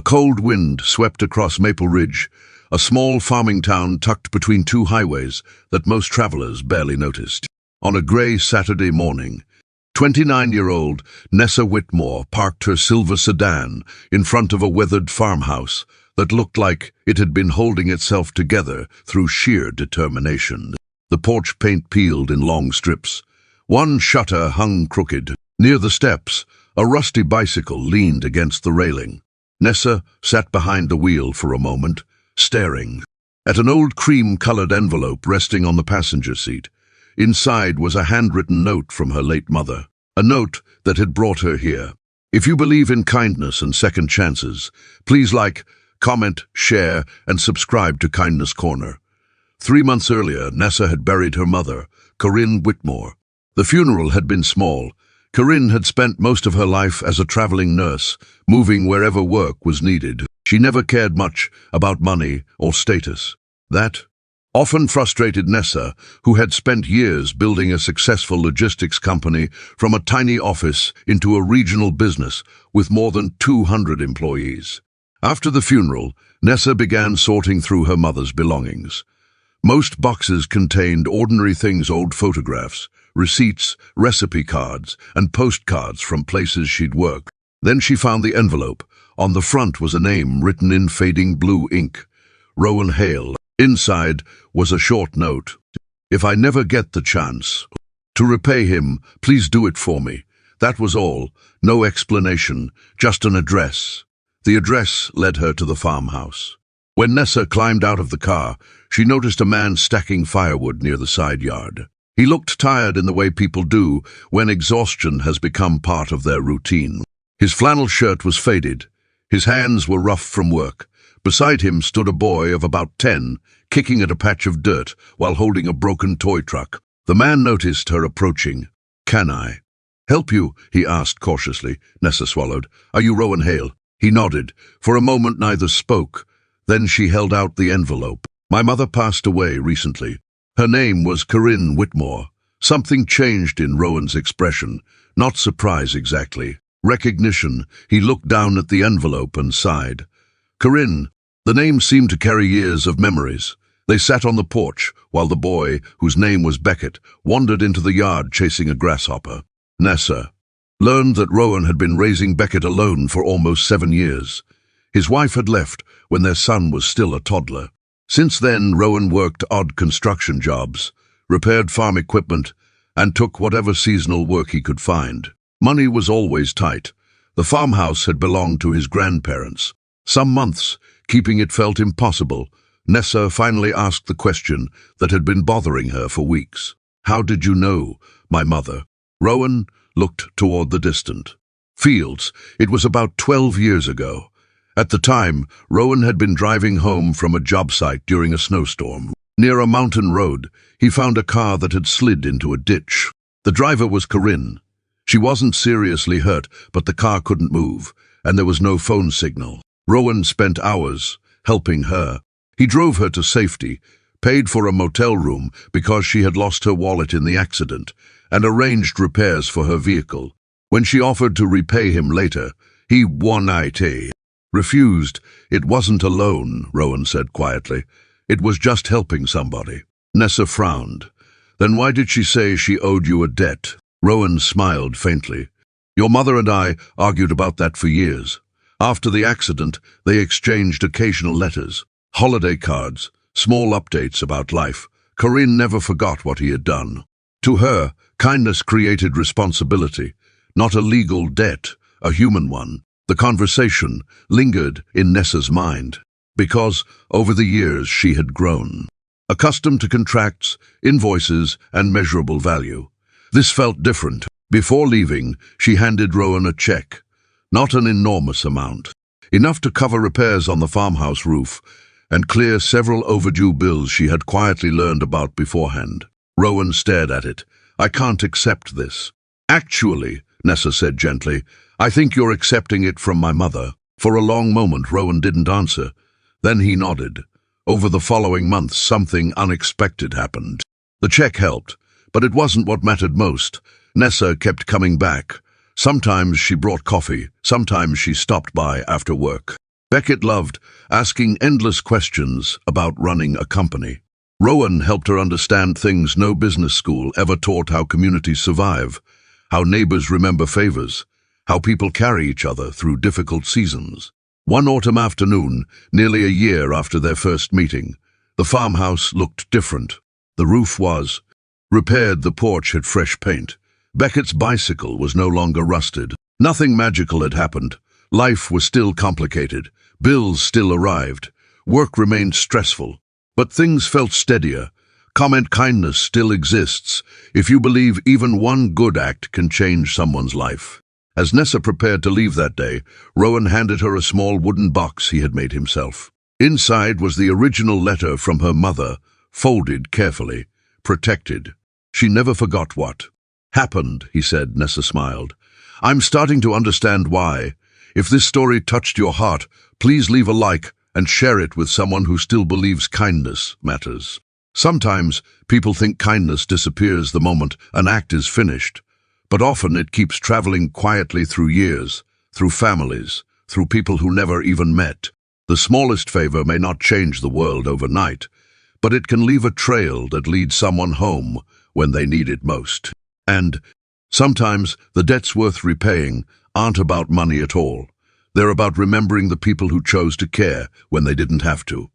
cold wind swept across Maple Ridge, a small farming town tucked between two highways that most travelers barely noticed. On a grey Saturday morning, 29-year-old Nessa Whitmore parked her silver sedan in front of a weathered farmhouse that looked like it had been holding itself together through sheer determination. The porch paint peeled in long strips. One shutter hung crooked. Near the steps, a rusty bicycle leaned against the railing. Nessa sat behind the wheel for a moment, staring at an old cream-colored envelope resting on the passenger seat. Inside was a handwritten note from her late mother, a note that had brought her here. If you believe in kindness and second chances, please like, comment, share, and subscribe to Kindness Corner. 3 months earlier, Nessa had buried her mother, Corinne Whitmore. The funeral had been small. Corinne had spent most of her life as a traveling nurse, moving wherever work was needed. She never cared much about money or status. That often frustrated Nessa, who had spent years building a successful logistics company from a tiny office into a regional business with more than 200 employees. After the funeral, Nessa began sorting through her mother's belongings. Most boxes contained ordinary things: old photographs, receipts, recipe cards, and postcards from places she'd worked. Then she found the envelope. On the front was a name written in fading blue ink: Rowan Hale. Inside was a short note. If I never get the chance to repay him, please do it for me. That was all. No explanation, just an address. The address led her to the farmhouse. When Nessa climbed out of the car, she noticed a man stacking firewood near the side yard. He looked tired in the way people do when exhaustion has become part of their routine. His flannel shirt was faded. His hands were rough from work. Beside him stood a boy of about 10, kicking at a patch of dirt while holding a broken toy truck. The man noticed her approaching. "Can I help you?" he asked cautiously. Nessa swallowed. "Are you Rowan Hale?" He nodded. For a moment neither spoke. Then she held out the envelope. "My mother passed away recently. Her name was Corinne Whitmore." Something changed in Rowan's expression. Not surprise exactly. Recognition. He looked down at the envelope and sighed. Corinne. The name seemed to carry years of memories. They sat on the porch while the boy, whose name was Beckett, wandered into the yard chasing a grasshopper. Nessa learned that Rowan had been raising Beckett alone for almost 7 years. His wife had left when their son was still a toddler. Since then, Rowan worked odd construction jobs, repaired farm equipment, and took whatever seasonal work he could find. Money was always tight. The farmhouse had belonged to his grandparents. Some months, keeping it felt impossible, Nessa finally asked the question that had been bothering her for weeks. "How did you know, my mother?" Rowan looked toward the distant fields. It was about 12 years ago. At the time, Rowan had been driving home from a job site during a snowstorm. Near a mountain road, he found a car that had slid into a ditch. The driver was Corinne. She wasn't seriously hurt, but the car couldn't move, and there was no phone signal. Rowan spent hours helping her. He drove her to safety, paid for a motel room because she had lost her wallet in the accident, and arranged repairs for her vehicle. When she offered to repay him later, he refused. "It wasn't a loan," Rowan said quietly. "It was just helping somebody." Nessa frowned. "Then why did she say she owed you a debt?" Rowan smiled faintly. "Your mother and I argued about that for years. After the accident, they exchanged occasional letters, holiday cards, small updates about life. Corinne never forgot what he had done. To her, kindness created responsibility, not a legal debt, a human one." The conversation lingered in Nessa's mind, because over the years she had grown, accustomed to contracts, invoices, and measurable value. This felt different. Before leaving, she handed Rowan a check. Not an enormous amount. Enough to cover repairs on the farmhouse roof and clear several overdue bills she had quietly learned about beforehand. Rowan stared at it. "I can't accept this." "Actually," Nessa said gently, "I think you're accepting it from my mother." For a long moment, Rowan didn't answer. Then he nodded. Over the following months, something unexpected happened. The check helped, but it wasn't what mattered most. Nessa kept coming back. Sometimes she brought coffee, sometimes she stopped by after work. Beckett loved asking endless questions about running a company. Rowan helped her understand things no business school ever taught: how communities survive, how neighbors remember favors, how people carry each other through difficult seasons. One autumn afternoon, nearly a year after their first meeting, the farmhouse looked different. The roof was repaired, the porch had fresh paint. Beckett's bicycle was no longer rusted. Nothing magical had happened. Life was still complicated. Bills still arrived. Work remained stressful. But things felt steadier. Comment: kindness still exists if you believe even one good act can change someone's life. As Nessa prepared to leave that day, Rowan handed her a small wooden box he had made himself. Inside was the original letter from her mother, folded carefully, protected. She never forgot what happened, he said. Nessa smiled. I'm starting to understand why. If this story touched your heart, please leave a like and share it with someone who still believes kindness matters. Sometimes people think kindness disappears the moment an act is finished, but often it keeps traveling quietly through years, through families, through people who never even met. The smallest favor may not change the world overnight, but it can leave a trail that leads someone home when they need it most. And sometimes the debts worth repaying aren't about money at all. They're about remembering the people who chose to care when they didn't have to.